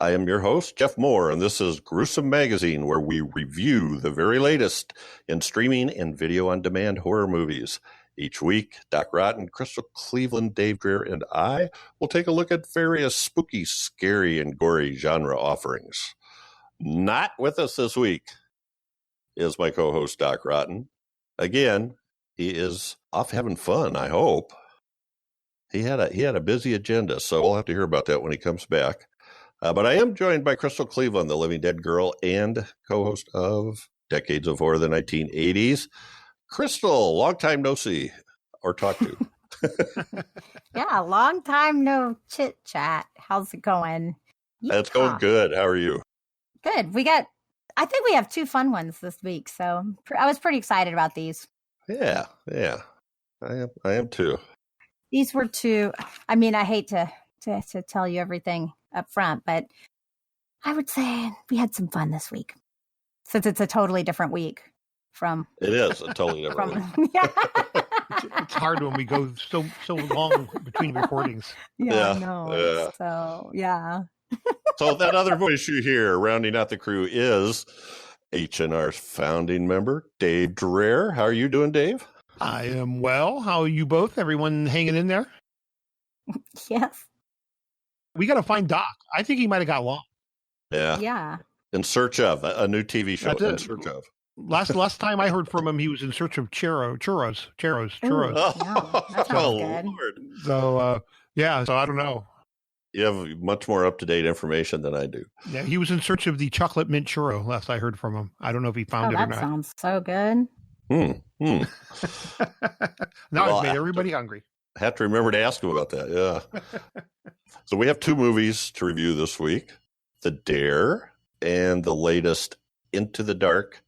I am your host, Jeff Mohr, and this is Gruesome Magazine, where we review the very latest in streaming and video-on-demand horror movies. Each week, Doc Rotten, Crystal Cleveland, Dave Dreher, and I will take a look at various spooky, scary, and gory genre offerings. Not with us this week is my co-host, Doc Rotten. Again, he is off having fun, I hope. He had a busy agenda, so we'll have to hear about that when he comes back. But I am joined by Crystal Cleveland, the Living Dead girl and co-host of Decades of Horror, the 1980s. Crystal, long time no see or talk to. Yeah, long time no chit-chat. How's it going? It's going good. How are you? Good. I think we have two fun ones this week, so I was pretty excited about these. Yeah. I am too. These were two, I mean, I hate to tell you everything up front, but I would say we had some fun this week, since it's a totally different week from. It is a totally different week. Yeah. It's hard when we go so long between recordings. Yeah, I know. Yeah. So, yeah. So that other voice you hear rounding out the crew is H&R's founding member, Dave Dreher. How are you doing, Dave? I am well. How are you both? Everyone hanging in there? Yes. We got to find Doc. I think he might have got lost. Yeah. In search of a new TV show. In search of. Last time I heard from him, he was in search of churros. Ooh, yeah, that sounds good. Lord. So, so I don't know. You have much more up-to-date information than I do. Yeah, he was in search of the chocolate mint churro last I heard from him. I don't know if he found it or not. That sounds so good. Now I've made everybody hungry. I have to remember to ask him about that, yeah. So we have two movies to review this week. The Dare and the latest Into the Dark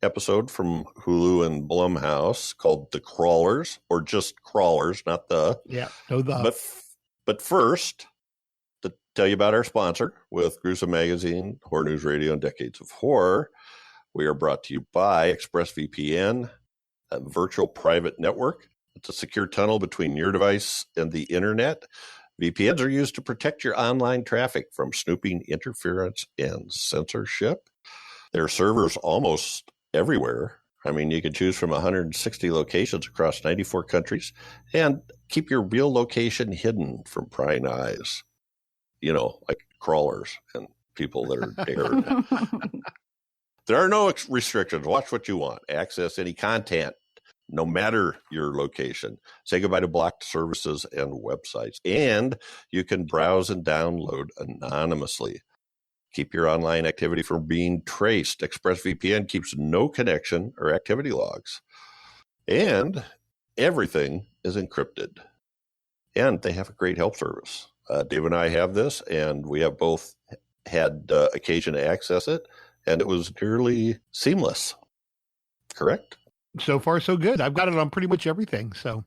episode from Hulu and Blumhouse called The Crawlers, or just Crawlers, not the. Yeah, no the. But first, to tell you about our sponsor with Gruesome Magazine, Horror News Radio, and Decades of Horror, we are brought to you by ExpressVPN, a virtual private network. It's a secure tunnel between your device and the internet. VPNs are used to protect your online traffic from snooping, interference, and censorship. There are servers almost everywhere. I mean, you can choose from 160 locations across 94 countries and keep your real location hidden from prying eyes. You know, like crawlers and people that are dared. There are no restrictions. Watch what you want. Access any content, no matter your location. Say goodbye to blocked services and websites. And you can browse and download anonymously. Keep your online activity from being traced. ExpressVPN keeps no connection or activity logs. And everything is encrypted. And they have a great help service. Dave and I have this, and we have both had occasion to access it, and it was nearly seamless. Correct? So far, so good. I've got it on pretty much everything. So,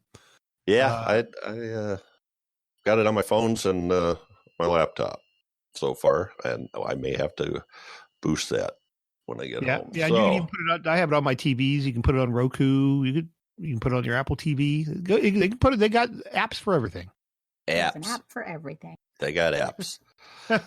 yeah, I got it on my phones and my laptop so far, and I may have to boost that when I get home. Yeah, you can even put it on. I have it on my TVs. You can put it on Roku. You can put it on your Apple TV. They can put it. They got apps for everything. Apps. There's an app for everything. They got apps.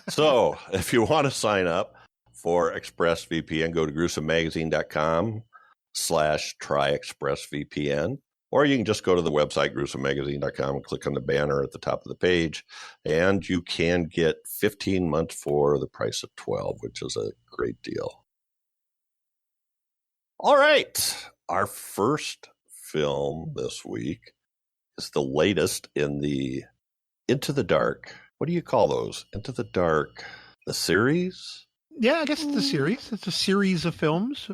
So if you want to sign up for ExpressVPN, go to gruesomemagazine.com/tryexpressvpn, or you can just go to the website gruesomemagazine.com and click on the banner at the top of the page, and you can get 15 months for the price of 12, which is a great deal. All right. Our first film this week is the latest in the Into the Dark. What do you call those? Into the Dark, the series? Yeah, I guess it's a series. It's a series of films,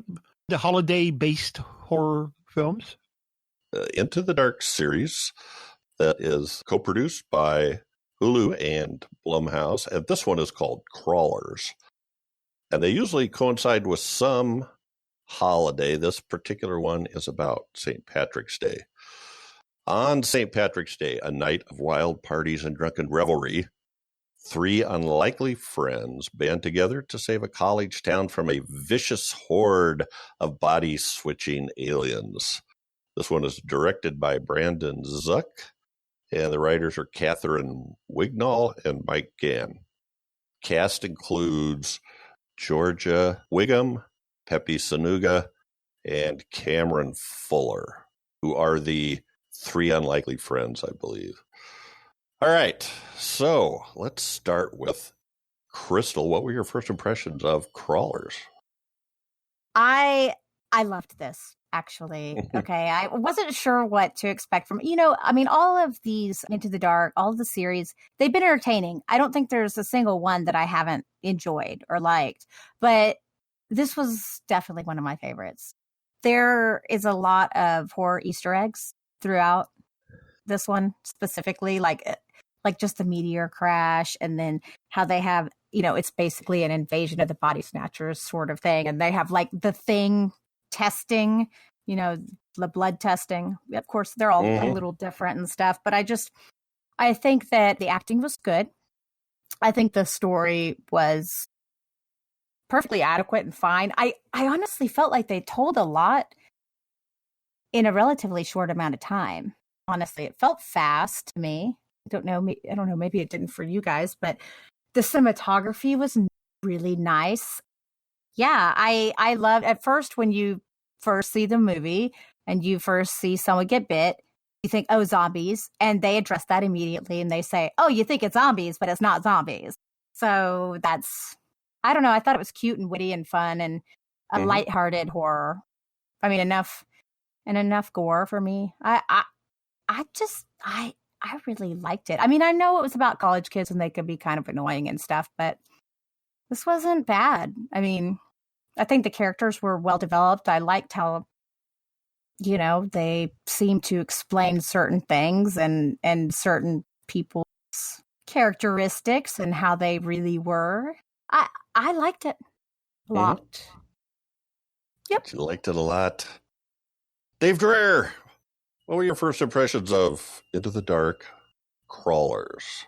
the holiday-based horror films. Into the Dark series that is co-produced by Hulu and Blumhouse, and this one is called Crawlers. And they usually coincide with some holiday. This particular one is about St. Patrick's Day. On St. Patrick's Day, a night of wild parties and drunken revelry, three unlikely friends band together to save a college town from a vicious horde of body-switching aliens. This one is directed by Brandon Zuck, and the writers are Catherine Wignall and Mike Gann. Cast includes Georgia Wiggum, Pepe Sanuga, and Cameron Fuller, who are the three unlikely friends, I believe. All right, so let's start with Crystal. What were your first impressions of Crawlers? I loved this, actually. Okay, I wasn't sure what to expect from, I mean, all of these Into the Dark, all of the series, they've been entertaining. I don't think there's a single one that I haven't enjoyed or liked, but this was definitely one of my favorites. There is a lot of horror Easter eggs throughout this one, specifically, like just the meteor crash, and then how they have, it's basically an invasion of the body snatchers sort of thing. And they have like the thing testing, the blood testing. Of course, they're all a little different and stuff, but I think that the acting was good. I think the story was perfectly adequate and fine. I honestly felt like they told a lot in a relatively short amount of time. Honestly, it felt fast to me. I don't know. Maybe it didn't for you guys, but the cinematography was really nice. Yeah, I loved at first when you first see the movie and you first see someone get bit, you think, oh, zombies. And they address that immediately and they say, oh, you think it's zombies, but it's not zombies. So I don't know. I thought it was cute and witty and fun and a lighthearted horror. I mean, enough gore for me. I really liked it. I mean, I know it was about college kids and they could be kind of annoying and stuff, but this wasn't bad. I mean, I think the characters were well developed. I liked how, they seemed to explain certain things and certain people's characteristics and how they really were. I liked it a lot. Yep. You liked it a lot. Dave Dreher, what were your first impressions of Into the Dark Crawlers?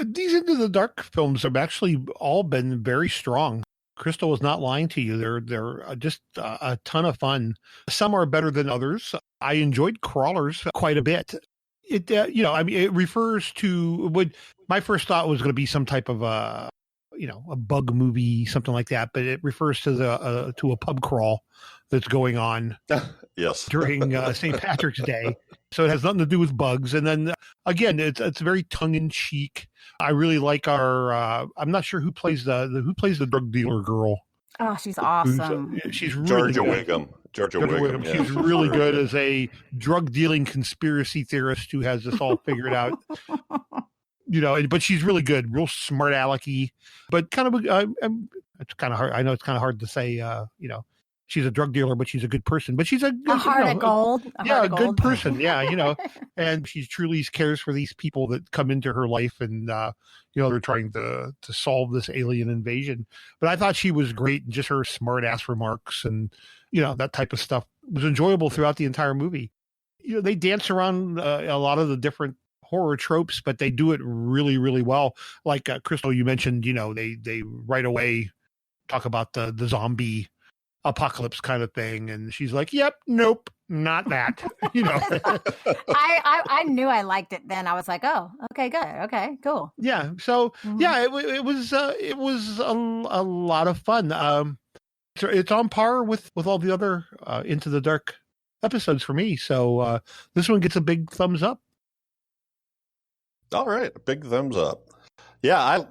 These Into the Dark films have actually all been very strong. Crystal was not lying to you. They're just a ton of fun. Some are better than others. I enjoyed Crawlers quite a bit. It refers to what my first thought was going to be some type of a bug movie, something like that. But it refers to a pub crawl that's going on yes. during St. Patrick's Day. So it has nothing to do with bugs. And then again, it's very tongue in cheek. I really like our. I'm not sure who plays the drug dealer girl. Oh, she's awesome. She's really Georgia good. Wiggum. Georgia Wiggum. Yeah. She's really good as a drug dealing conspiracy theorist who has this all figured out. But she's really good, real smart alecky, but kind of. It's kind of hard. I know it's kind of hard to say. She's a drug dealer, but she's a good person. But she's a heart of gold. A good person. Yeah, and she truly cares for these people that come into her life, and they're trying to solve this alien invasion. But I thought she was great, and just her smart ass remarks and that type of stuff was enjoyable throughout the entire movie. They dance around a lot of the different horror tropes, but they do it really, really well. Like Crystal, you mentioned, they right away talk about the zombie apocalypse kind of thing, and she's like, "Yep, nope, not that." I knew I liked it then. I was like, "Oh, okay, good, okay, cool." Yeah, so yeah, it was a lot of fun. It's on par with all the other Into the Dark episodes for me. So this one gets a big thumbs up. All right, big thumbs up. Yeah,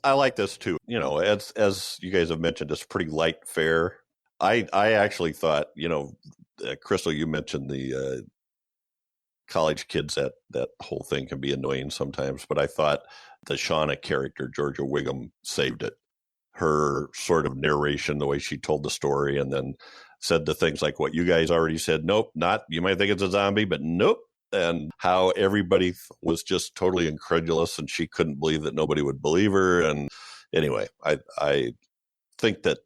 I like this too. As you guys have mentioned, it's pretty light fare. I actually thought, Crystal, you mentioned the college kids, that whole thing can be annoying sometimes, but I thought the Shauna character, Georgia Wiggum, saved it. Her sort of narration, the way she told the story, and then said the things like what you guys already said, nope, not, you might think it's a zombie, but nope. And how everybody was just totally incredulous and she couldn't believe that nobody would believe her. And anyway, I think that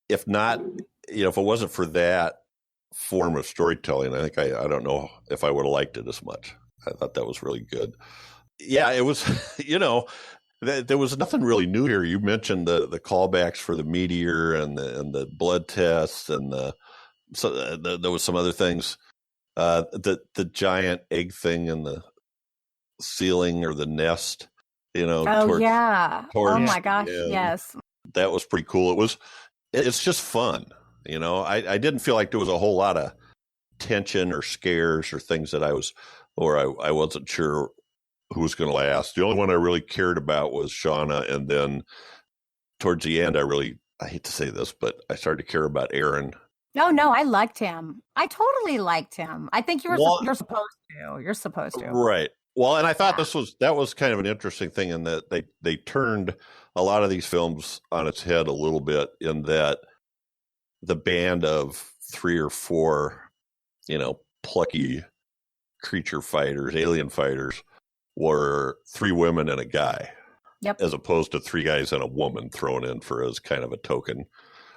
if it wasn't for that form of storytelling, I think I don't know if I would have liked it as much. I thought that was really good. Yeah, it was, there was nothing really new here. You mentioned the callbacks for the meteor and the blood tests, and there was some other things. The giant egg thing in the ceiling or the nest. Oh, yeah. Oh, towards my the gosh. end. Yes. That was pretty cool. It's just fun. I didn't feel like there was a whole lot of tension or scares or things that I wasn't sure who was going to last. The only one I really cared about was Shauna. And then towards the end, I hate to say this, but I started to care about Aaron. No, I liked him. I totally liked him. I think you're supposed to. You're supposed to. Right. Well, and I thought that was kind of an interesting thing in that they turned a lot of these films on its head a little bit, in that the band of 3 or 4, plucky creature fighters, alien fighters, were 3 women and a guy. Yep. As opposed to 3 guys and a woman thrown in for as kind of a token.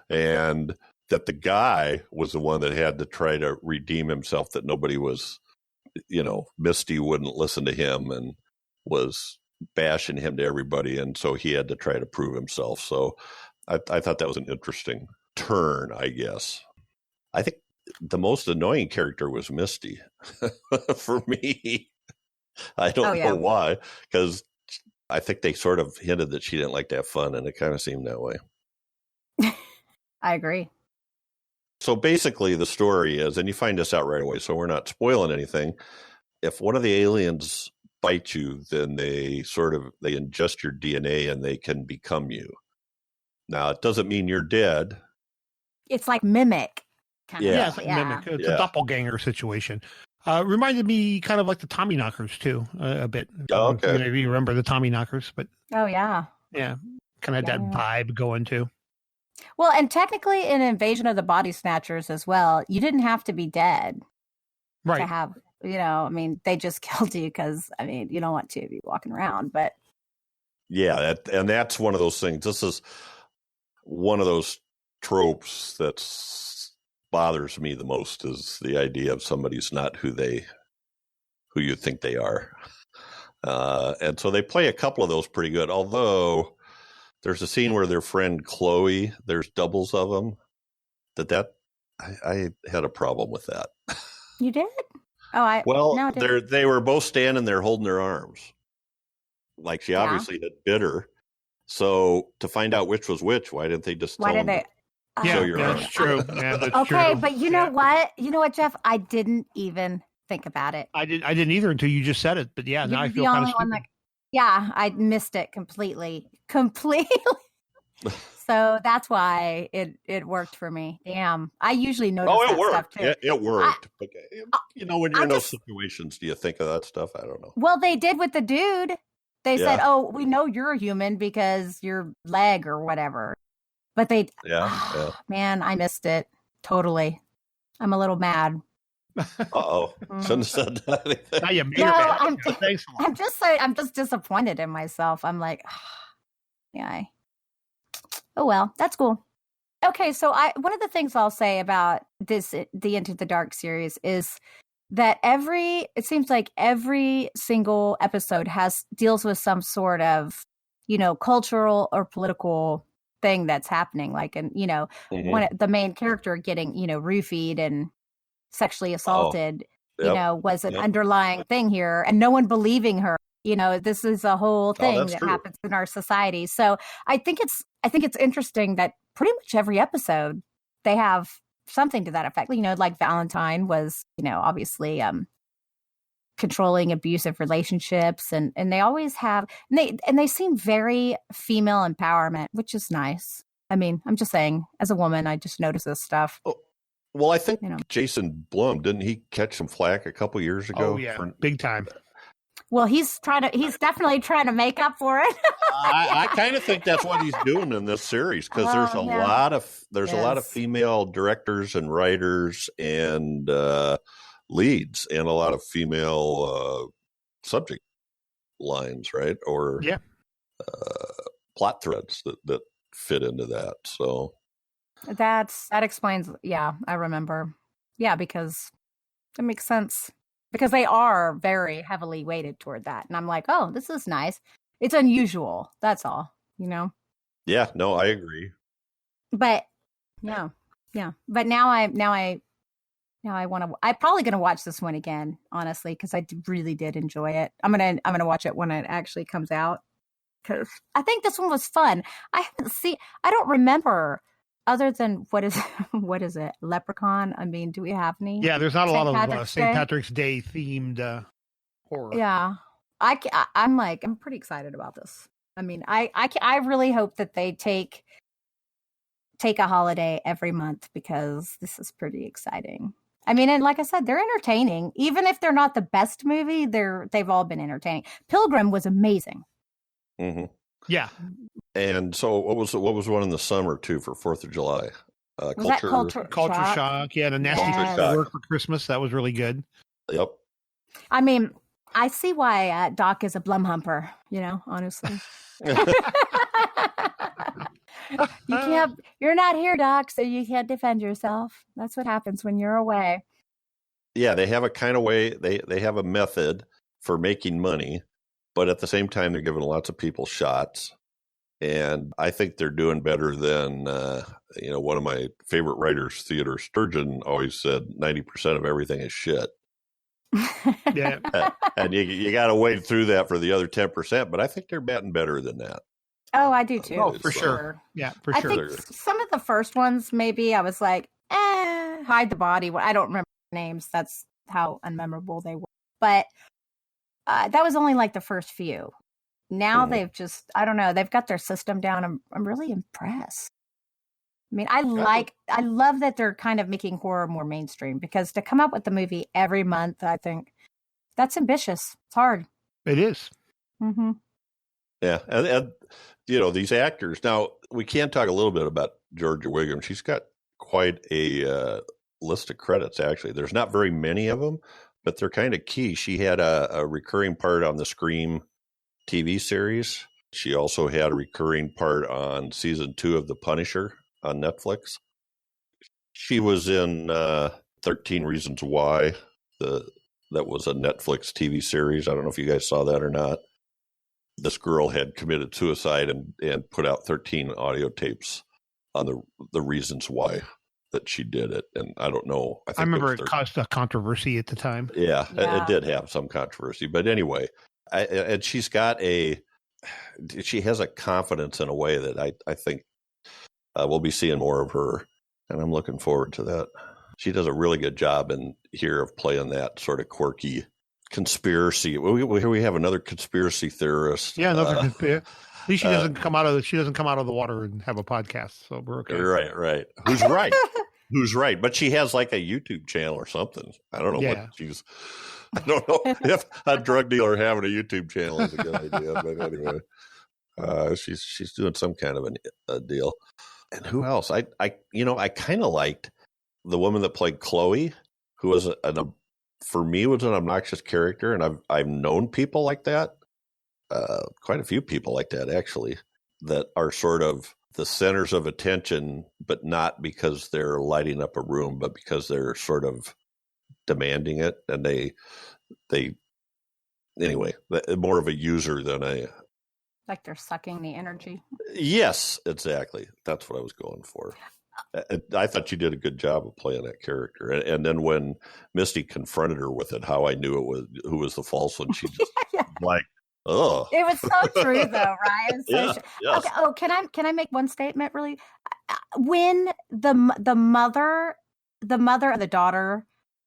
And that the guy was the one that had to try to redeem himself, that nobody was, Misty wouldn't listen to him and was bashing him to everybody. And so he had to try to prove himself. So I thought that was an interesting turn, I guess. I think the most annoying character was Misty for me. I don't know why, because I think they sort of hinted that she didn't like to have fun, and it kind of seemed that way. I agree. So basically the story is, and you find this out right away, so we're not spoiling anything. If one of the aliens bites you, then they ingest your DNA and they can become you. Now, it doesn't mean you're dead. It's like mimic. Yeah, it's like mimic. It's a doppelganger situation. Reminded me kind of like the Tommyknockers too, a bit. Oh, okay. Maybe you remember the Tommyknockers, but yeah, kind of that vibe going too. Well, and technically, in Invasion of the Body Snatchers as well, you didn't have to be dead, right? To have, they just killed you because, you don't want to be walking around, but yeah, that's one of those things. This is one of those tropes that bothers me the most, is the idea of somebody's not who you think they are. And so they play a couple of those pretty good, although there's a scene where their friend Chloe, there's doubles of them, I had a problem with that. You did? Oh, they were both standing there holding their arms. Like, she obviously had bit her. So to find out which was which, why didn't they just tell them? That's true. Yeah, that's okay, true. but you know what? You know what, Jeff? I didn't even think about it. I didn't either until you just said it. But yeah, now I feel kind of stupid. I missed it completely. So that's why it worked for me. Damn, I usually notice that stuff too. It worked. But, when you're in those situations, do you think of that stuff? I don't know. Well, they did with the dude. They said, "Oh, we know you're a human because your leg or whatever." But man, I missed it totally. I'm a little mad. Uh-oh. Shouldn't have said that. Thanks a lot. I'm just disappointed in myself. I'm like, oh well, that's cool. Okay, so one of the things I'll say about the Into the Dark series is that it seems like every single episode deals with some sort of, cultural or political thing that's happening, like, and when the main character getting roofied and sexually assaulted was an underlying thing here, and no one believing her. This is a whole thing that happens in our society. So I think it's interesting that pretty much every episode they have something to that effect. Like Valentine was obviously controlling abusive relationships, and they always have, and they seem very female empowerment, which is nice. I'm just saying, as a woman, I just notice this stuff. Well, I think Jason Blum, didn't he catch some flack a couple years ago? Oh yeah, big time. Well, he's definitely trying to make up for it. I kind of think that's what he's doing in this series, because there's a lot of female directors and writers and leads, and a lot of female subject lines, right? Or plot threads that fit into that. So that explains. Yeah, I remember. Yeah, because it makes sense. Because they are very heavily weighted toward that. And I'm like, oh, this is nice. It's unusual. That's all, Yeah, no, I agree. But yeah. But now I want to, I'm probably going to watch this one again, honestly, because I really did enjoy it. I'm going to watch it when it actually comes out. because I think this one was fun. I don't remember other than what is it? Leprechaun? I mean, do we have any? Yeah, there's not a lot of St. Day? Patrick's Day themed horror. Yeah. I'm pretty excited about this. I mean, I really hope that they take a holiday every month because this is pretty exciting. I mean, and like I said, they're entertaining. Even if they're not the best movie, they've all been entertaining. Pilgrim was amazing. Mm-hmm. Yeah. And so what was one in the summer too for 4th of July? Culture Shock. Yeah, and a nasty work for Christmas. That was really good. Yep. I mean, I see why Doc is a Blumhumper, honestly. You're not here, Doc, so you can't defend yourself. That's what happens when you're away. Yeah, they have a kind of way, they have a method for making money, but at the same time, they're giving lots of people shots. And I think they're doing better than, one of my favorite writers, Theodore Sturgeon, always said 90% of everything is shit. Yeah. And you got to wade through that for the other 10%, but I think they're batting better than that. Oh, I do too. Oh, for sure. Yeah, for sure. I think some of the first ones, maybe I was like, Hide the Body. I don't remember names. That's how unmemorable they were. But that was only like the first few. Now they've just, I don't know, they've got their system down. I'm really impressed. I mean, I love that they're kind of making horror more mainstream because to come up with the movie every month, I think that's ambitious. It's hard. It is. Mm-hmm. Yeah. And these actors. Now, we can talk a little bit about Georgia Wiggum. She's got quite a list of credits, actually. There's not very many of them, but they're kind of key. She had a recurring part on the Scream TV series. She also had a recurring part on season 2 of The Punisher on Netflix. She was in 13 Reasons Why. That was a Netflix TV series. I don't know if you guys saw that or not. This girl had committed suicide and put out 13 audio tapes on the reasons why that she did it. And I don't know. I remember it caused a controversy at the time. Yeah, it did have some controversy. But anyway, and she has a confidence in a way that I think we'll be seeing more of her. And I'm looking forward to that. She does a really good job in here of playing that sort of quirky conspiracy. We have another conspiracy theorist. Yeah, at least she doesn't come out of the water and have a podcast. So we're okay. Right. Who's right? Who's right? But she has like a YouTube channel or something. I don't know what she's. I don't know if a drug dealer having a YouTube channel is a good idea. But anyway, she's doing some kind of a deal. And who else? I kind of liked the woman that played Chloe, who was for me was an obnoxious character, and I've known people like that, quite a few people like that actually, that are sort of the centers of attention, but not because they're lighting up a room, but because they're sort of demanding it, and they anyway, more of a user than like they're sucking the energy. Yes, exactly. That's what I was going for. I thought she did a good job of playing that character. And then when Misty confronted her with it, how I knew it was who was the false one, she just like, oh. It was so true though, right? Yes. Okay. Oh, can I make one statement really? When the mother and the daughter,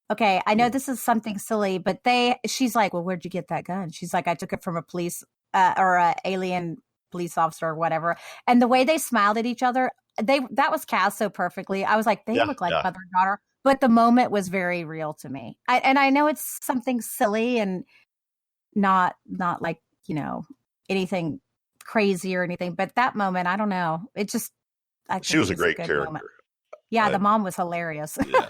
okay, I know this is something silly, but she's like, well, where'd you get that gun? She's like, I took it from a police or a alien police officer or whatever. And the way they smiled at each other, that was cast so perfectly. I was like, they look like mother and daughter, but the moment was very real to me. I know it's something silly and not like, anything crazy or anything, but that moment, I don't know. It just, she was a great character. Moment. Yeah, the mom was hilarious. Yeah.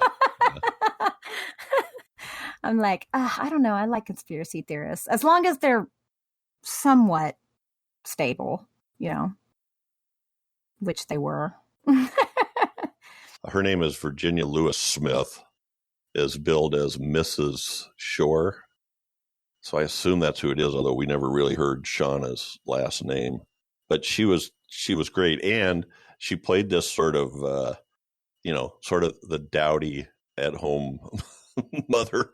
I'm like, I don't know. I like conspiracy theorists as long as they're somewhat stable, which they were. Her name is Virginia Lewis Smith, is billed as Mrs. Shore. So I assume that's who it is, although we never really heard Shauna's last name. But she was great. And she played this sort of, sort of the dowdy at home mother.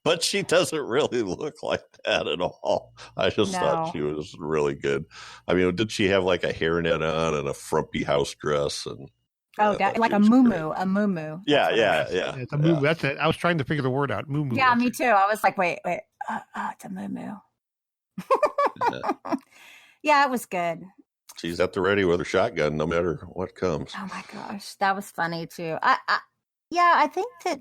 But she doesn't really look like that at all. I just thought she was really good. I mean, did she have like a hairnet on and a frumpy house dress? And like a muumuu. Yeah. It's a muumuu. That's it. I was trying to figure the word out. Muumuu. Yeah, me too. I was like, wait. It's a muumuu. Yeah, it was good. She's at the ready with her shotgun, no matter what comes. Oh my gosh, that was funny too. I think that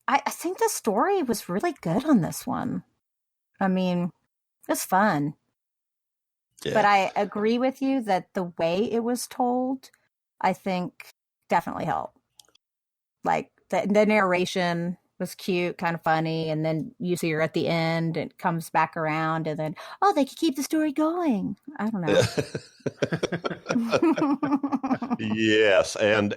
I think the story was really good on this one. I mean, it's fun. Yeah. But I agree with you that the way it was told, I think definitely helped. Like the narration was cute, kind of funny, and then you see her at the end, it comes back around, and then, they could keep the story going. I don't know. Yes, and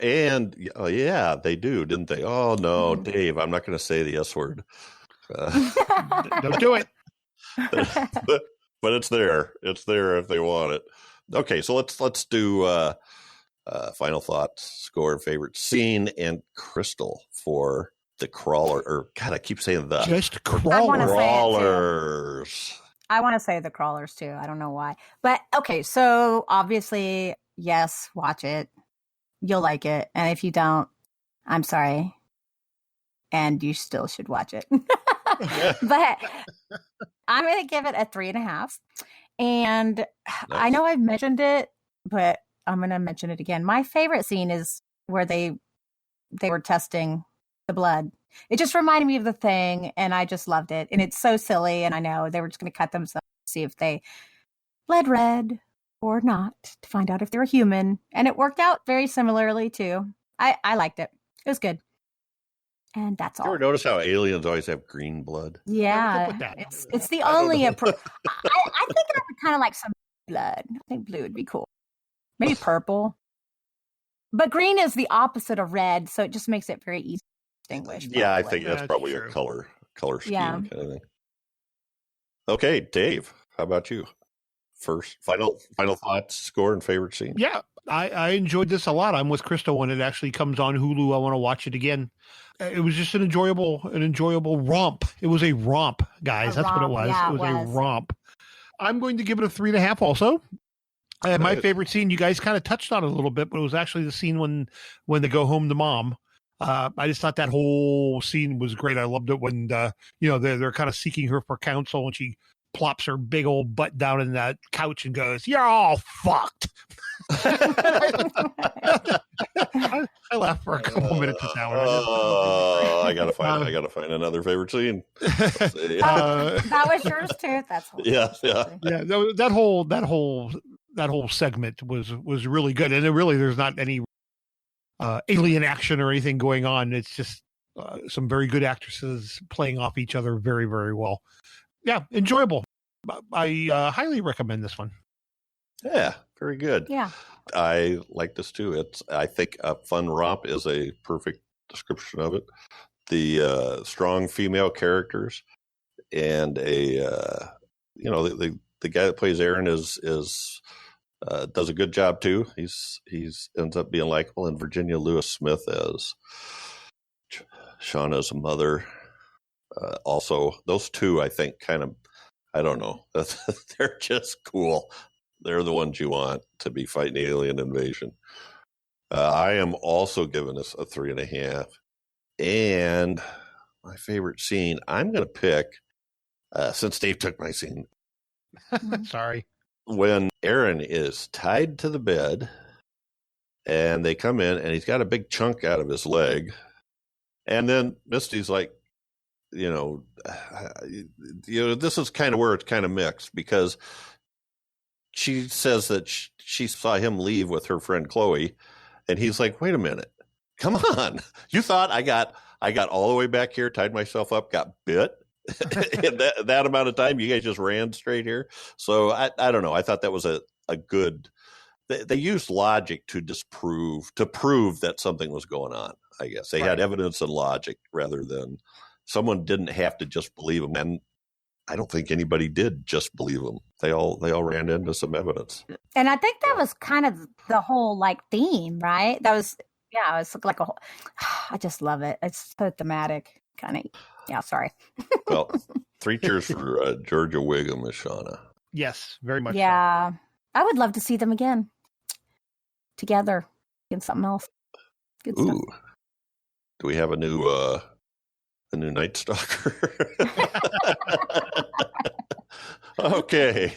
yeah, they do, didn't they? Oh, no, Dave, I'm not going to say the S word. Don't do it. But it's there. It's there if they want it. Okay, so let's do final thoughts, score, and favorite scene, and Crystal for the crawler, or God, I keep saying the just crawlers. I want to say the crawlers too. I don't know why, but okay. So obviously, yes, watch it. You'll like it, and if you don't, I'm sorry, and you still should watch it. But I'm going to give it a 3.5. And nice. I know I've mentioned it, but I'm going to mention it again. My favorite scene is where they were testing the blood. It just reminded me of The Thing, and I just loved it. And it's so silly, and I know they were just going to cut themselves to see if they bled red or not to find out if they were human. And it worked out very similarly, too. I liked it. It was good. And that's all. You ever notice how aliens always have green blood? Yeah. It's the only approach. I think I would kind of like some blood. I think blue would be cool. Maybe purple. But green is the opposite of red, so it just makes it very easy to distinguish. Yeah, I think that's probably a color scheme kind of thing. Okay, Dave, how about you? First, final thoughts, score, and favorite scene. Yeah, I enjoyed this a lot. I'm with Crystal when it actually comes on Hulu. I want to watch it again. It was just an enjoyable romp. It was a romp, guys. That's what it was. Yeah, it was a romp. I'm going to give it a 3.5 also. My favorite scene, you guys kind of touched on it a little bit, but it was actually the scene when they go home to mom. I just thought that whole scene was great. I loved it when they're kind of seeking her for counsel, and she plops her big old butt down in that couch and goes, "You're all fucked." I laughed for a couple minutes at that one. I gotta find another favorite scene. That was yours too. That's hilarious. Yeah. That whole segment was really good, and there's not any alien action or anything going on. It's just some very good actresses playing off each other very, very well. Yeah, enjoyable. I highly recommend this one. Yeah, very good. Yeah. I like this too. I think a fun romp is a perfect description of it. The strong female characters and the guy that plays Aaron is does a good job too. He's ends up being likable, and Virginia Lewis Smith as Shauna's mother. Also, those two, I think, kind of, I don't know. They're just cool. They're the ones you want to be fighting alien invasion. I am also giving this a 3.5. And my favorite scene, I'm going to pick, since Dave took my scene. Sorry. When Aaron is tied to the bed and they come in and he's got a big chunk out of his leg. And then Misty's like, this is kind of where it's kind of mixed, because she says that she saw him leave with her friend Chloe, and he's like, wait a minute, come on. You thought I got all the way back here, tied myself up, got bit in that amount of time? You guys just ran straight here. So I don't know. I thought that was a good, they used logic to prove that something was going on. I guess they had evidence and logic rather than someone didn't have to just believe him. And I don't think anybody did just believe him. They all ran into some evidence. And I think that was kind of the whole theme, right? That was Yeah, it's like a whole, I just love it. It's so thematic, kind of. Yeah, sorry. Well, 3 cheers for Georgia Wiggum and Shauna. Yes, very much. Yeah, I would love to see them again together in something else. Good stuff. Ooh, do we have a new Night Stalker? Okay,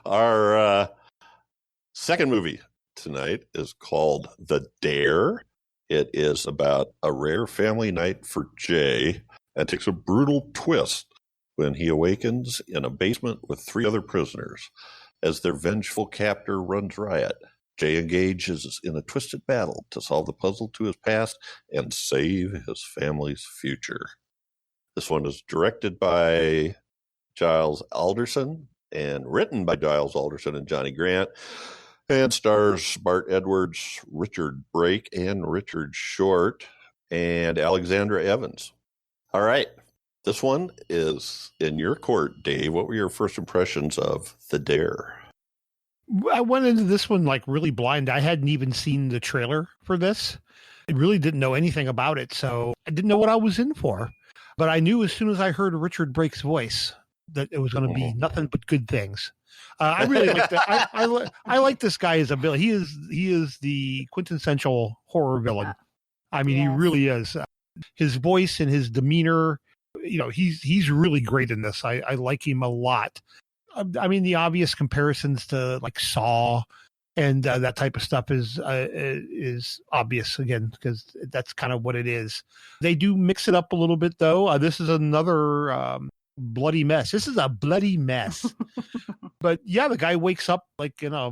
our second movie tonight is called The Dare. It is about a rare family night for Jay and takes a brutal twist when he awakens in a basement with 3 other prisoners. As their vengeful captor runs riot, Jay engages in a twisted battle to solve the puzzle to his past and save his family's future. This one is directed by Giles Alderson and written by Giles Alderson and Johnny Grant, and stars Bart Edwards, Richard Brake, and Richard Short, and Alexandra Evans. All right. This one is in your court, Dave. What were your first impressions of The Dare? I went into this one like really blind. I hadn't even seen the trailer for this. I really didn't know anything about it, so I didn't know what I was in for. But I knew as soon as I heard Richard Brake's voice that it was going to be nothing but good things. I really like that. I like this guy as a villain. He is the quintessential horror villain. I mean, he really is. His voice and his demeanor, he's really great in this. I like him a lot. I mean, the obvious comparisons to like Saw and that type of stuff is obvious again, because that's kind of what it is. They do mix it up a little bit though. This is another bloody mess. This is a bloody mess. But yeah, the guy wakes up like in a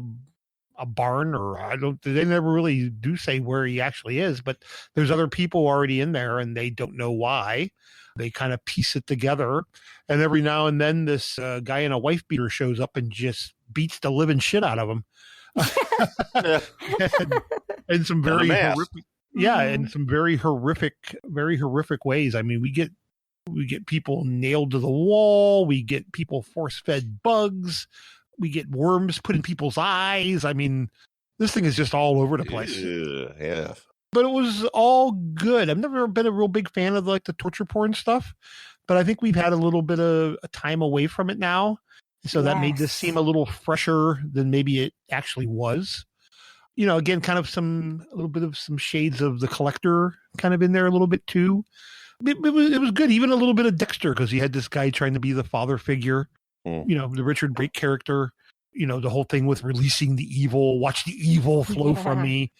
barn, or they never really do say where he actually is, but there's other people already in there and they don't know why. They kind of piece it together. And every now and then this guy in a wife beater shows up and just beats the living shit out of him. and some very horrific, in some very horrific ways. I mean, we get people nailed to the wall. We get people force-fed bugs. We get worms put in people's eyes. I mean, this thing is just all over the place. Yeah. But it was all good. I've never been a real big fan of like the torture porn stuff, but I think we've had a little bit of a time away from it now. So that made this seem a little fresher than maybe it actually was. Again, kind of a little bit of some shades of The Collector kind of in there a little bit too. It was good. Even a little bit of Dexter, because you had this guy trying to be the father figure, the Richard Brake character, the whole thing with releasing the evil, watch the evil flow from me.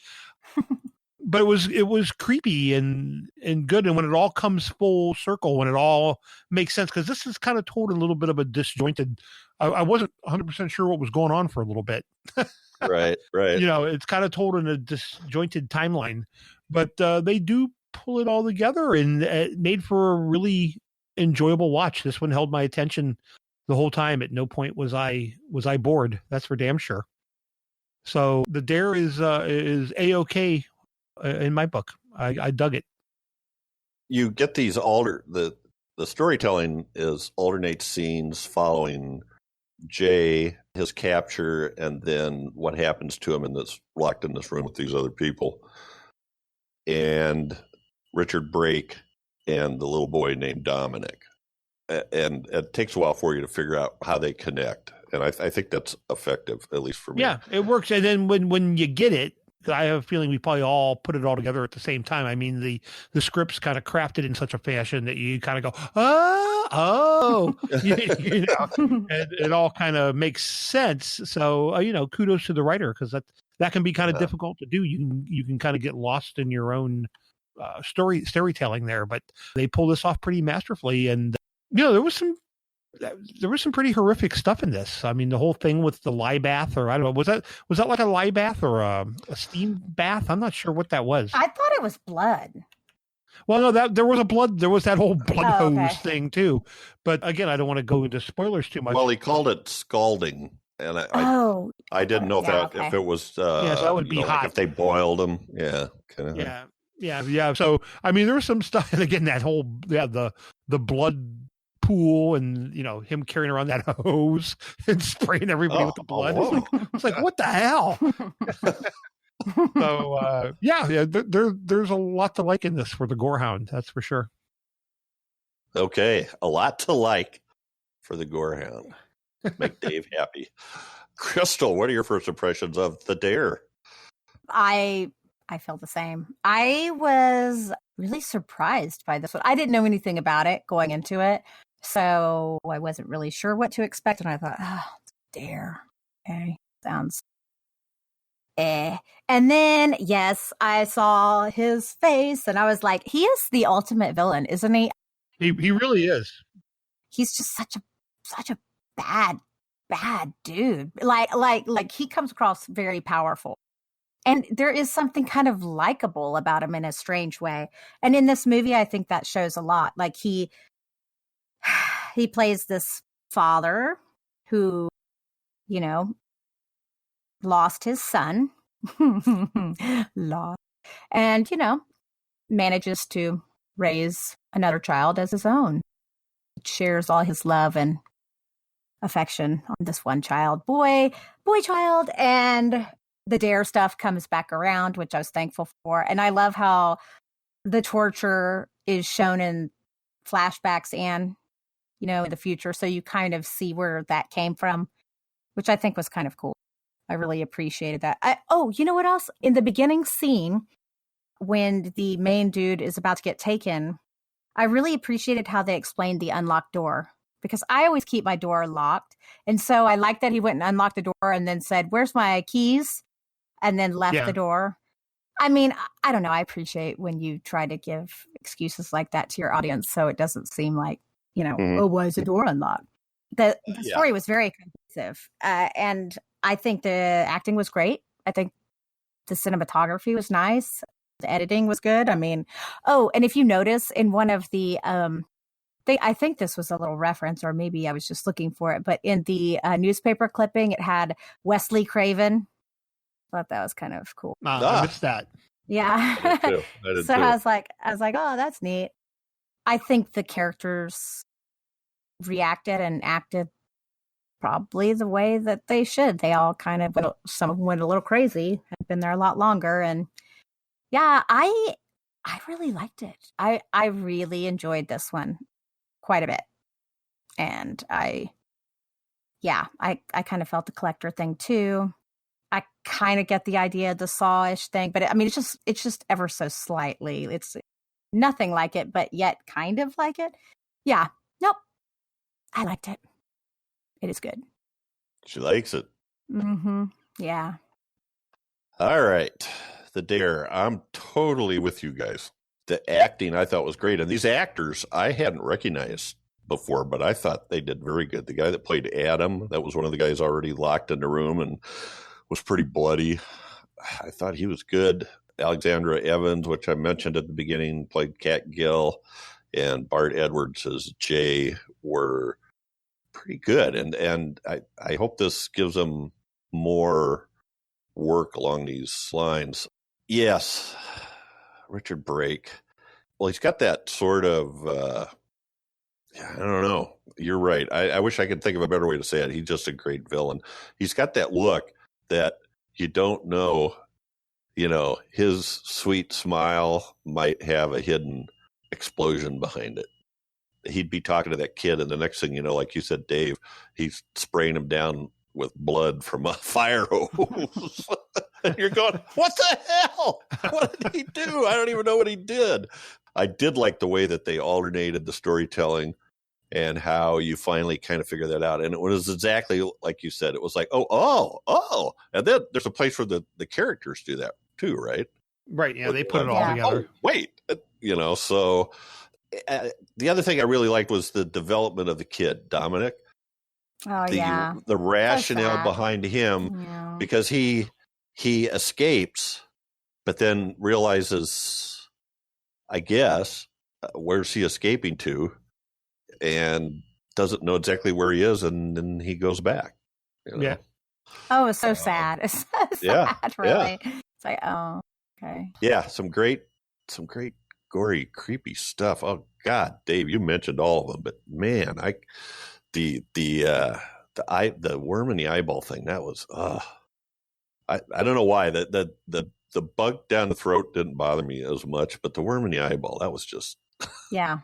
But it was creepy and good. And when it all comes full circle, when it all makes sense, because this is kind of told in a little bit of a disjointed, I wasn't 100% sure what was going on for a little bit. Right. It's kind of told in a disjointed timeline, but they do pull it all together, and it made for a really enjoyable watch. This one held my attention the whole time. At no point was I bored. That's for damn sure. So The Dare is A-okay in my book. I dug it. You get these the storytelling is alternate scenes following Jay, his capture, and then what happens to him locked in this room with these other people. And Richard Brake and the little boy named Dominic. And it takes a while for you to figure out how they connect. And I think that's effective, at least for me. Yeah, it works. And then when you get it, I have a feeling we probably all put it all together at the same time. I mean, the script's kind of crafted in such a fashion that you kind of go, and it all kind of makes sense. So, kudos to the writer, because that can be kind of difficult to do. You can kind of get lost in your own storytelling there, but they pull this off pretty masterfully. And there was some pretty horrific stuff in this. I mean, the whole thing with the lye bath, or I don't know, was that like a lye bath or a steam bath? I'm not sure what that was. I thought it was blood. Well, no, there was that whole blood hose thing too. But again, I don't want to go into spoilers too much. Well, he called it scalding, and I didn't know if it was so that would be hot. Like if they boiled them, kind of. Yeah. So I mean, there was some stuff, and again, that whole the blood pool, and him carrying around that hose and spraying everybody with the blood. It's like what the hell? So there's a lot to like in this for the Gorehound, that's for sure. Okay, a lot to like for the Gorehound. Make Dave happy. Crystal, what are your first impressions of the Dare? I feel the same. I was really surprised by this one. I didn't know anything about it going into it, so I wasn't really sure what to expect. And I thought, Dare. Okay, sounds And then, yes, I saw his face, and I was like, he is the ultimate villain, isn't he? He really is. He's just such a bad dude. Like he comes across very powerful. And there is something kind of likable about him in a strange way. And in this movie, I think that shows a lot. Like he plays this father who, lost his son. Lost. And, manages to raise another child as his own. Shares all his love and affection on this one child, boy child. And the Dare stuff comes back around, which I was thankful for. And I love how the torture is shown in flashbacks and, in the future. So you kind of see where that came from, which I think was kind of cool. I really appreciated that. You know what else? In the beginning scene, when the main dude is about to get taken, I really appreciated how they explained the unlocked door, because I always keep my door locked. And so I like that he went and unlocked the door and then said, "Where's my keys?" and then left the door. I mean, I don't know. I appreciate when you try to give excuses like that to your audience, so it doesn't seem like, oh, why is the door unlocked? The story was very cohesive. And I think the acting was great. I think the cinematography was nice. The editing was good. I mean, and if you notice in one of the, I think this was a little reference, or maybe I was just looking for it, but in the newspaper clipping, it had Wesley Craven. I thought that was kind of cool. I missed that. Yeah. I did too. I was like, oh, that's neat. I think the characters reacted and acted probably the way that they should. They all kind of some of them went a little crazy, had been there a lot longer. And yeah, I really liked it. I really enjoyed this one quite a bit. And I kind of felt the collector thing too. I kind of get the idea of the Saw-ish thing, but it's just ever so slightly. It's nothing like it, but yet kind of like it. Yeah. Nope. I liked it. It is good. She likes it. Mm-hmm. Yeah. All right. The Dare. I'm totally with you guys. The acting I thought was great. And these actors I hadn't recognized before, but I thought they did very good. The guy that played Adam, that was one of the guys already locked in the room and was pretty bloody. I thought he was good. Alexandra Evans, which I mentioned at the beginning, played Kat Gill, and Bart Edwards as Jay were pretty good. And I hope this gives them more work along these lines. Yes, Richard Brake. Well, he's got that sort of, I don't know. You're right. I wish I could think of a better way to say it. He's just a great villain. He's got that look that you don't know, his sweet smile might have a hidden explosion behind it. He'd be talking to that kid, and the next thing you know, like you said, Dave, he's spraying him down with blood from a fire hose. And you're going, what the hell? What did he do? I don't even know what he did. I did like the way that they alternated the storytelling and how you finally kind of figure that out. And it was exactly like you said. It was like, oh. And then there's a place where the characters do that too, right? Right, yeah, they put it all together. Oh, wait, so the other thing I really liked was the development of the kid, Dominic. Oh, The rationale behind him, because he escapes, but then realizes, I guess, where's he escaping to, and doesn't know exactly where he is, and then he goes back. Yeah. Oh, it's so sad. It's so sad, really. Yeah. It's like, oh, okay. Yeah, some great gory, creepy stuff. Oh God, Dave, you mentioned all of them, but man, the worm in the eyeball thing, that was I don't know why the bug down the throat didn't bother me as much, but the worm in the eyeball, that was just Yeah.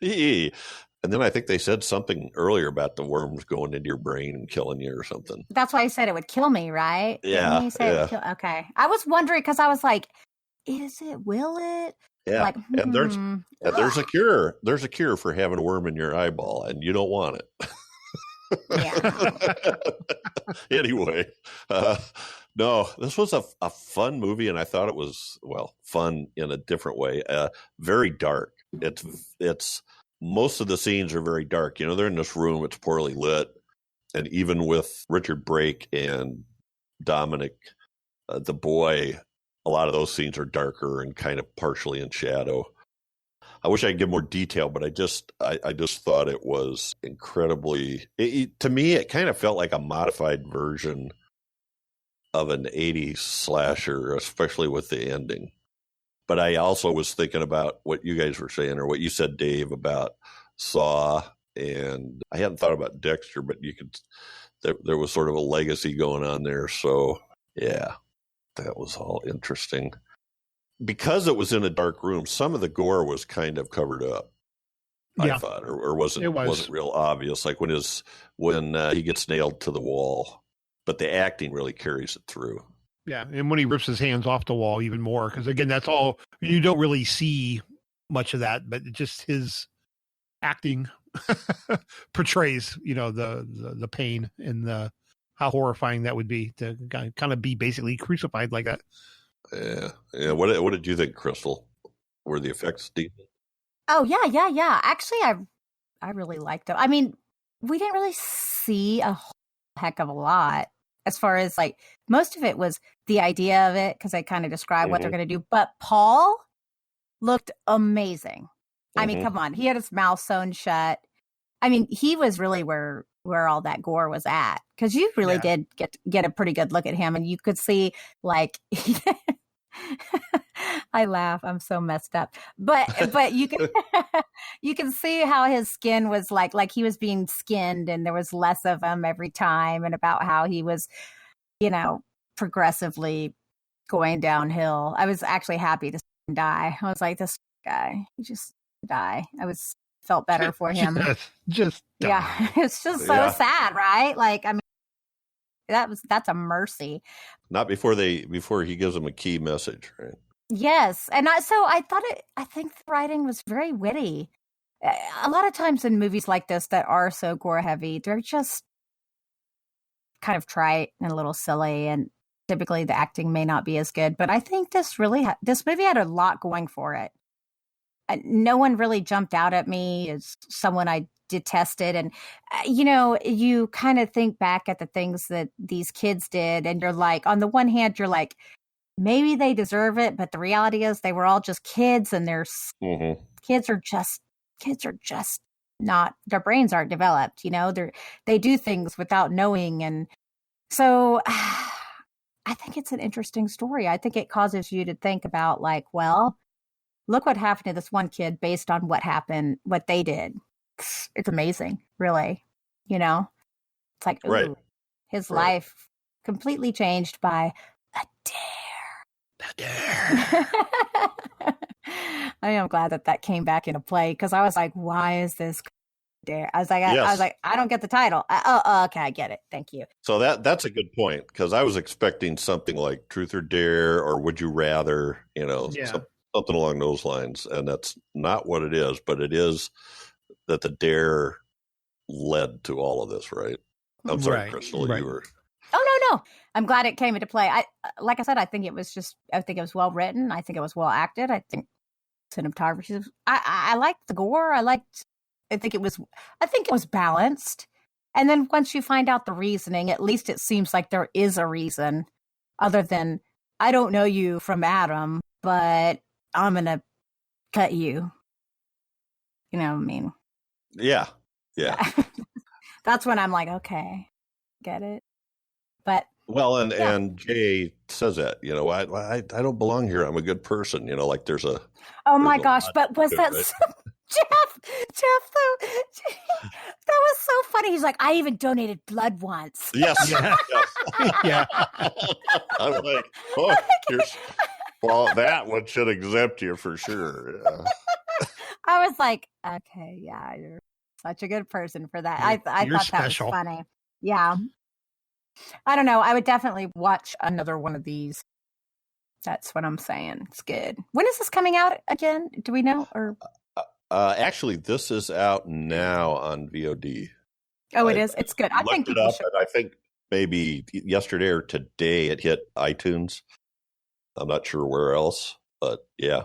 And then I think they said something earlier about the worms going into your brain and killing you or something. That's why he said it would kill me, right? Yeah. Didn't he say it would kill? Okay. I was wondering because I was like, is it? Will it? Yeah. Like, and there's a cure. There's a cure for having a worm in your eyeball, and you don't want it. Yeah. Anyway, no, this was a fun movie, and I thought it was, well, fun in a different way. Very dark. It's most of the scenes are very dark. You know, they're in this room. It's poorly lit, and even with Richard Brake and Dominic, the boy, a lot of those scenes are darker and kind of partially in shadow. I wish I could give more detail, but I just thought it was incredibly. To me, it kind of felt like a modified version of an 80s slasher, especially with the ending. But I also was thinking about what you guys were saying, or what you said, Dave, about Saw, and I hadn't thought about Dexter, but there was sort of a legacy going on there. So yeah, that was all interesting. Because it was in a dark room, some of the gore was kind of covered up. I thought, or wasn't real obvious. Like when he gets nailed to the wall, but the acting really carries it through. Yeah, and when he rips his hands off the wall, even more, because again, that's all you don't really see much of that, but just his acting portrays, the pain and how horrifying that would be to kind of be basically crucified like that. Yeah. What did you think, Crystal? Were the effects decent? Oh yeah. Actually, I really liked it. I mean, we didn't really see a whole heck of a lot as far as like most of it was the idea of it because they kind of describe what they're going to do. But Paul looked amazing. I mean, come on, he had his mouth sewn shut. I mean, he was really where all that gore was at because you really did get a pretty good look at him, and you could see like. I laugh. I'm so messed up, but you can you can see how his skin was like he was being skinned, and there was less of him every time, and about how he was, progressively going downhill. I was actually happy to see him die. I was like, this guy, he just die. Felt better for him. Just die. Yeah, it's just so sad, right? Like, I mean. That's a mercy. Not before he gives them a key message, right? Yes, and I think the writing was very witty. A lot of times in movies like this that are so gore heavy, they're just kind of trite and a little silly, and typically the acting may not be as good. But I think this movie had a lot going for it. No one really jumped out at me as someone I detested. And, you kind of think back at the things that these kids did, and you're like, on the one hand, you're like, maybe they deserve it. But the reality is they were all just kids, and kids are just not, their brains aren't developed. They do things without knowing. And so I think it's an interesting story. I think it causes you to think about like, well, look what happened to this one kid based on what they did. It's amazing, really. It's like, ooh, right. His life completely changed by a dare. I am glad that came back into play because I was like, why is this dare? I was like, I don't get the title. Okay, I get it. Thank you. So that's a good point because I was expecting something like Truth or Dare or Would You Rather, something along those lines, and that's not what it is. But it is that the dare led to all of this, right? I'm sorry, Crystal, you were. Oh no! I'm glad it came into play. Like I said, I think it was well written. I think it was well acted. I think cinematography. I liked the gore. I think it was balanced. And then once you find out the reasoning, at least it seems like there is a reason, other than I don't know you from Adam, but I'm gonna cut you. You know what I mean? Yeah. That's when I'm like, okay, get it. But well, and Jay says that, I don't belong here. I'm a good person. Like there's a. Oh my gosh! But was that? Jeff, though, that was so funny. He's like, I even donated blood once. Yes. Yeah. Yeah. I'm like, oh, well, that one should exempt you for sure. Yeah. I was like, okay, yeah, you're such a good person for that. I You're thought special. that was funny. Yeah. I don't know. I would definitely watch another one of these. That's what I'm saying. It's good. When is this coming out again? Do we know? Or Actually, this is out now on VOD. oh, it is. It's good. I think Looked it people up, should. and I think maybe yesterday or today it hit iTunes. I'm not sure where else, but yeah.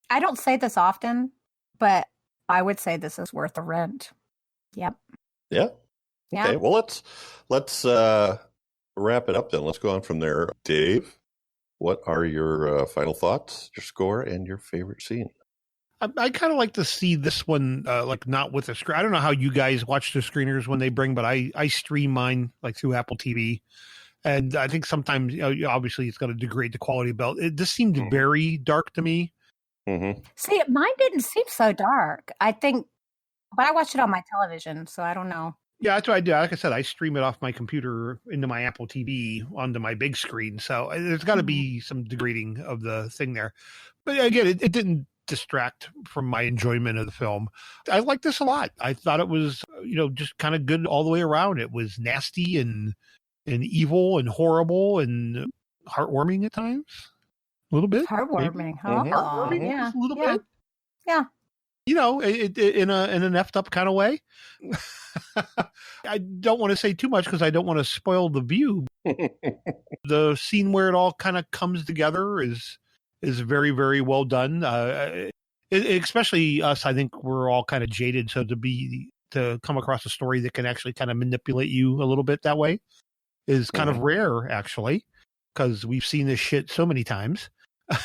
I don't say this often, but I would say this is worth the rent. Yep. Yeah. Yeah. Okay. Well, let's wrap it up then. Let's go on from there. Dave, what are your final thoughts, your score, and your favorite scene? I kind of like to see this one, like not with a screen. I don't know how you guys watch the screeners when they bring, but I stream mine like through Apple TV. And I think sometimes, obviously, it's going to degrade the quality of it. This seemed very dark to me. Mm-hmm. See, mine didn't seem so dark. I think, but I watched it on my television, so I don't know. Yeah, that's what I do. Like I said, I stream it off my computer into my Apple TV onto my big screen. So there's got to be some degrading of the thing there. But again, it didn't distract from my enjoyment of the film. I liked this a lot. I thought it was, just kind of good all the way around. It was nasty and evil and horrible and heartwarming at times. A little bit. Heartwarming, huh? Mhm. Heartwarming, Yeah. just a little Yeah. bit. Yeah. It in an effed up kind of way. I don't want to say too much because I don't want to spoil the view. The scene where it all kind of comes together is very, very well done. Especially us, I think we're all kind of jaded. So to come across a story that can actually kind of manipulate you a little bit that way is kind of rare, actually, because we've seen this shit so many times.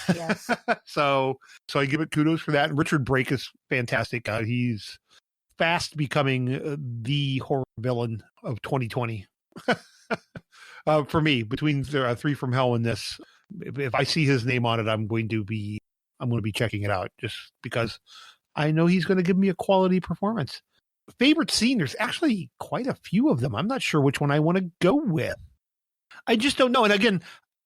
Yes. So I give it kudos for that. And Richard Brake is fantastic. He's fast becoming the horror villain of 2020. For me, between Three from Hell and this, if I see his name on it, I'm going to be checking it out just because I know he's going to give me a quality performance. Favorite scene? There's actually quite a few of them. I'm not sure which one I want to go with. I just don't know. And again,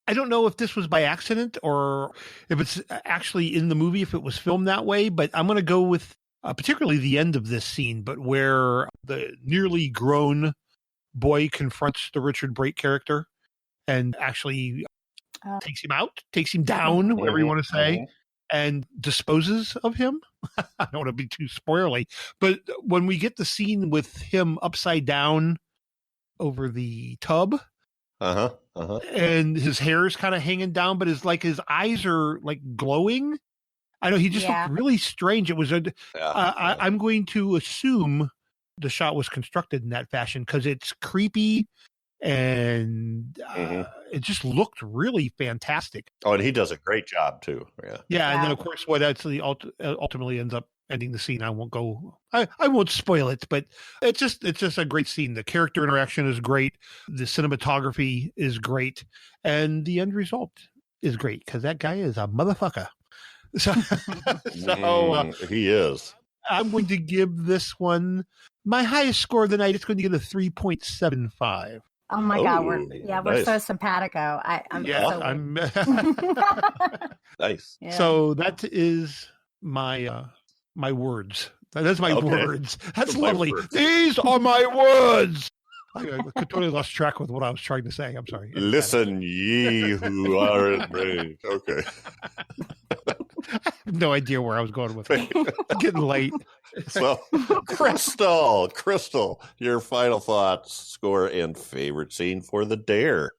I don't know if this was by accident or if it's actually in the movie, if it was filmed that way, but I'm going to go with particularly the end of this scene, but where the nearly grown boy confronts the Richard Brake character and actually takes him down, whatever you want to say, and disposes of him. I don't want to be too spoilery, but when we get the scene with him upside down over the tub, and his hair is kind of hanging down, but his eyes are like glowing. I know he just looked really strange. It was I'm going to assume the shot was constructed in that fashion because it's creepy and it just looked really fantastic. Oh, and he does a great job too. Yeah. And then of course what actually ultimately ends up ending the scene. I won't spoil it, but it's just a great scene. The character interaction is great. The cinematography is great. And the end result is great because that guy is a motherfucker. So he is. I'm going to give this one my highest score of the night. It's going to get a 3.75. Oh my God, we're so simpatico. I'm Nice. Yeah. So that is my words. That's my words. That's lovely. Words. These are my words. I totally lost track with what I was trying to say. I'm sorry. Listen, ye who are in rage. Okay. I have no idea where I was going with it. It's getting late. So, Crystal, your final thoughts, score, and favorite scene for the Dare.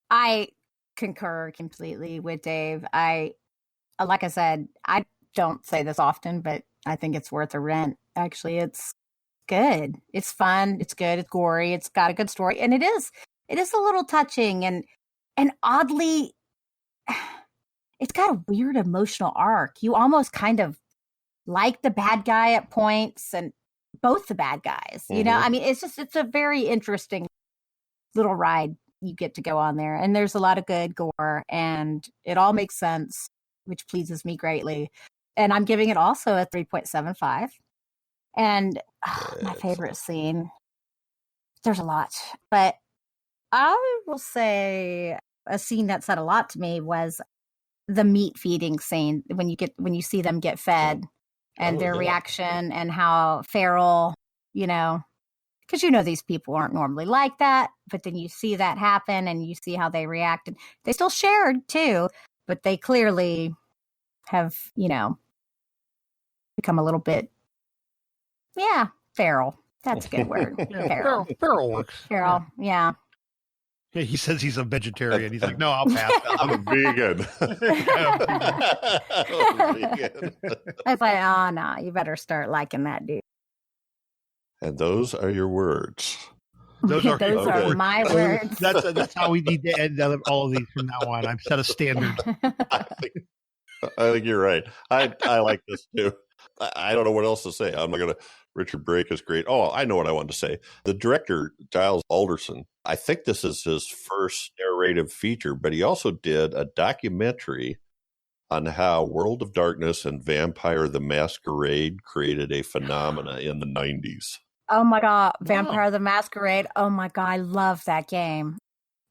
I concur completely with Dave. Like I said, I don't say this often, but I think it's worth a rent. Actually, it's good. It's fun. It's good. It's gory. It's got a good story, and it is a little touching and oddly, it's got a weird emotional arc. You almost kind of like the bad guy at points, and both the bad guys. You know, I mean, it's a very interesting little ride you get to go on there, and there's a lot of good gore, and it all makes sense, which pleases me greatly. And I'm giving it also a 3.75. And my Yes. favorite scene, there's a lot, but I will say a scene that said a lot to me was the meat feeding scene when you see them get fed and their reaction and how feral, because these people aren't normally like that, but then you see that happen and you see how they reacted. They still shared too, but they clearly have, become a little bit, feral. That's a good word. Yeah, feral works. Feral, yeah. He says he's a vegetarian. He's like, no, I'll pass. I'm a vegan. I was like, oh, no, you better start liking that dude. And those are your words. Those are my words. That's how we need to end all of these from now on. I've set a standard. I think you're right. I like this too. I don't know what else to say. I'm not going to. Richard Brake is great. Oh, I know what I wanted to say. The director, Giles Alderson, I think this is his first narrative feature, but he also did a documentary on how World of Darkness and Vampire the Masquerade created a phenomena in the 90s. Oh my God. Vampire the Masquerade. Oh my God. I love that game.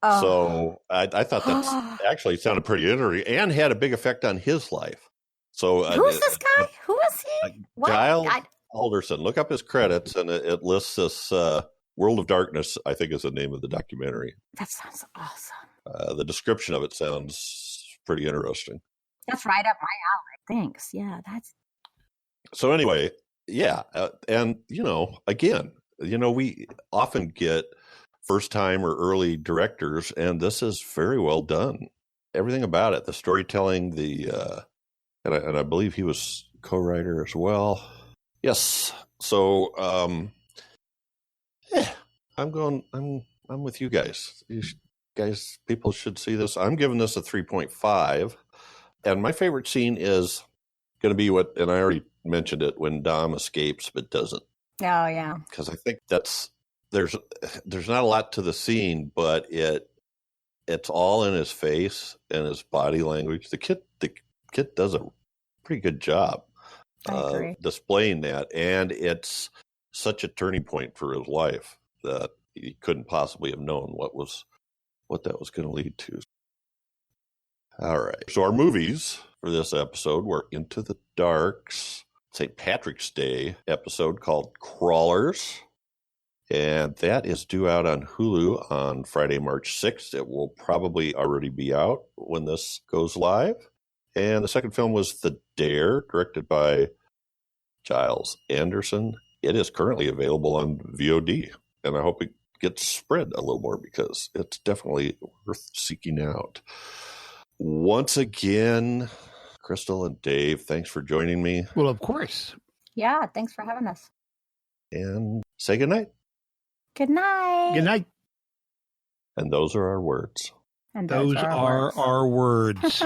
Oh. So I thought that actually sounded pretty interesting and had a big effect on his life. So who's this guy? Who is he? Giles Alderson. Look up his credits, and it lists this World of Darkness, I think is the name of the documentary. That sounds awesome. The description of it sounds pretty interesting. That's right up my alley. Thanks. Yeah, that's. So anyway, yeah. And, again, we often get first-time or early directors, and this is very well done. Everything about it, the storytelling, and I believe he was co-writer as well. Yes. So, I'm with you guys. People should see this. I'm giving this a 3.5. And my favorite scene is going to be and I already mentioned it, when Dom escapes but doesn't. Oh, yeah. Because I think there's not a lot to the scene, but it's all in his face and his body language. The kid does a pretty good job displaying that, and it's such a turning point for his life that he couldn't possibly have known what that was going to lead to. All right, so our movies for this episode were Into the Dark's St. Patrick's Day episode called Crawlers, and that is due out on Hulu on Friday, March 6th. It will probably already be out when this goes live. And the second film was The Dare, directed by Giles Alderson. It is currently available on VOD, and I hope it gets spread a little more because it's definitely worth seeking out. Once again, Crystal and Dave, thanks for joining me. Well, of course. Yeah, thanks for having us. And say goodnight. Good night. Good night. And those are our words. And those are our words.